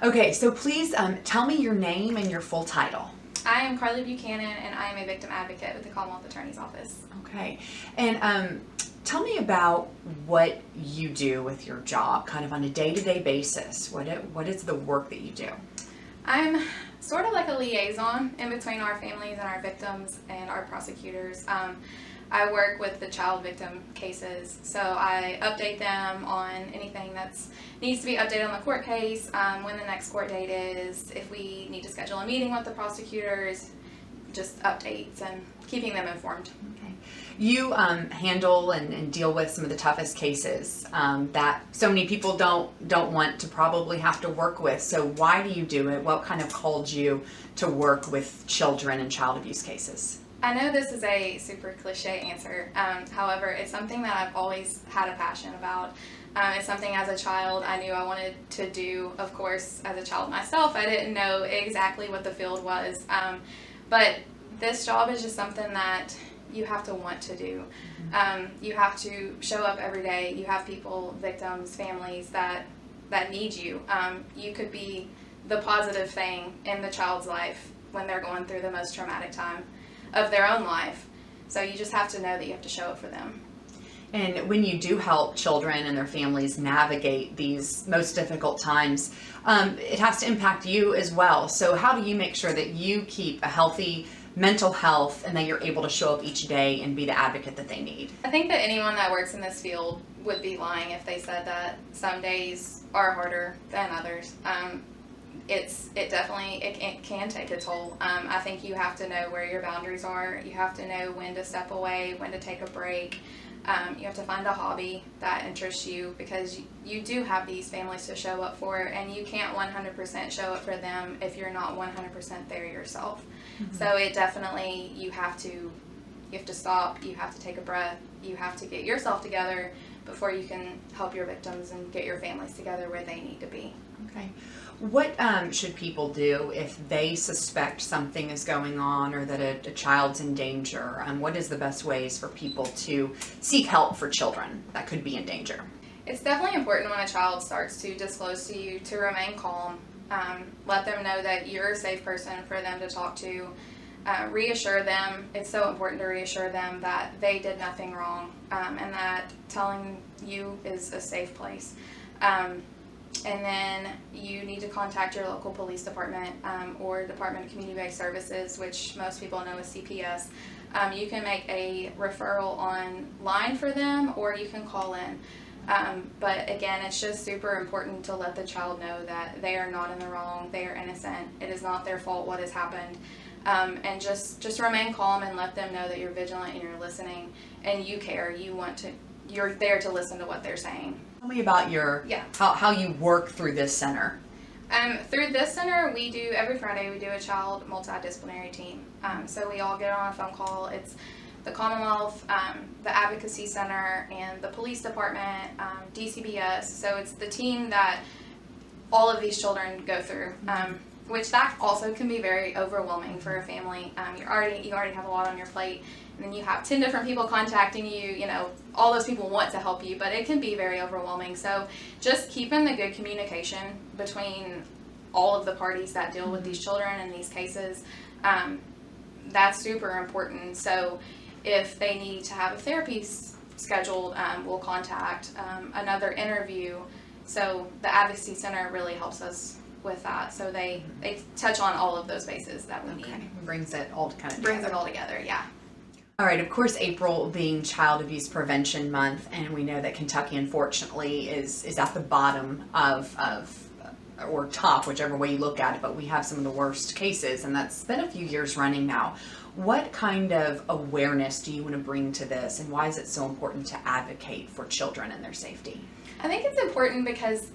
Okay, so please tell me your name and your full title. I am Carly Buchanan, and I am a victim advocate with the Commonwealth Attorney's Office. Okay, and tell me about what you do with your job, kind of on a day-to-day basis. What is the work that you do? I'm sort of like a liaison in between our families and our victims and our prosecutors. I work with the child victim cases, so I update them on anything that needs to be updated on the court case, when the next court date is, if we need to schedule a meeting with the prosecutors, just updates and keeping them informed. Okay. You handle and deal with some of the toughest cases that so many people don't want to probably have to work with. So why do you do it? What kind of called you to work with children and child abuse cases? I know this is a super cliche answer. However, it's something that I've always had a passion about. It's something as a child I knew I wanted to do. Of course, as a child myself, I didn't know exactly what the field was. But this job is just something that you have to want to do. You have to show up every day. You have people, victims, families that need you. You could be the positive thing in the child's life when they're going through the most traumatic time of their own life. So you just have to know that you have to show up for them. And when you do help children and their families navigate these most difficult times, it has to impact you as well. So how do you make sure that you keep a healthy mental health and that you're able to show up each day and be the advocate that they need? I think that anyone that works in this field would be lying if they said that some days are harder than others. It definitely can take a toll. I think you have to know where your boundaries are. You have to know when to step away, when to take a break. You have to find a hobby that interests you, because you do have these families to show up for, and you can't 100% show up for them if you're not 100% there yourself. Mm-hmm. So it definitely, you have to stop, you have to take a breath, you have to get yourself together before you can help your victims and get your families together where they need to be. Okay. What should people do if they suspect something is going on or that a child's in danger? What is the best ways for people to seek help for children that could be in danger? It's definitely important when a child starts to disclose to you to remain calm. Let them know that you're a safe person for them to talk to. Reassure them. It's so important to reassure them that they did nothing wrong, and that telling you is a safe place. And then you need to contact your local police department or Department of Community-Based Services, which most people know as CPS. You can make a referral online for them, or you can call in. But again, it's just super important to let the child know that they are not in the wrong, they are innocent, it is not their fault what has happened. And just remain calm and let them know that you're vigilant and you're listening and you care. You're there to listen to what they're saying. Tell me about how you work through this center. Through this center, every Friday we do a child multidisciplinary team. So we all get on a phone call. It's the Commonwealth, the Advocacy Center, and the police department, DCBS. So it's the team that all of these children go through, which that also can be very overwhelming for a family. You already have a lot on your plate. And then you have 10 different people contacting you, all those people want to help you, but it can be very overwhelming. So just keeping the good communication between all of the parties that deal with these children and these cases, that's super important. So if they need to have a therapy scheduled, we'll contact another interview. So the Advocacy Center really helps us with that. So they touch on all of those bases that we need. Brings it all together, yeah. All right, of course, April being Child Abuse Prevention Month, and we know that Kentucky, unfortunately, is at the bottom of or top, whichever way you look at it, but we have some of the worst cases, and that's been a few years running now. What kind of awareness do you want to bring to this, and why is it so important to advocate for children and their safety? I think it's important because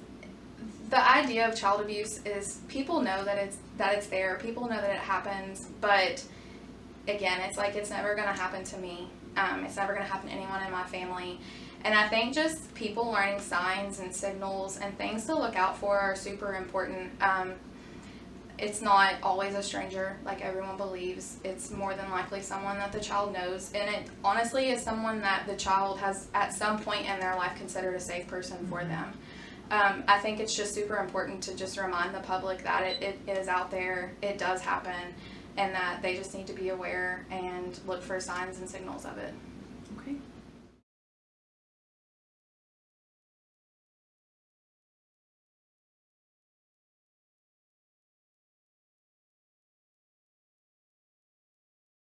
the idea of child abuse is people know that it's there, people know that it happens, but again, it's like it's never going to happen to me. It's never going to happen to anyone in my family. And I think just people learning signs and signals and things to look out for are super important. It's not always a stranger like everyone believes. It's more than likely someone that the child knows. And it honestly is someone that the child has at some point in their life considered a safe person for them. I think it's just super important to just remind the public that it is out there, it does happen, and that they just need to be aware and look for signs and signals of it.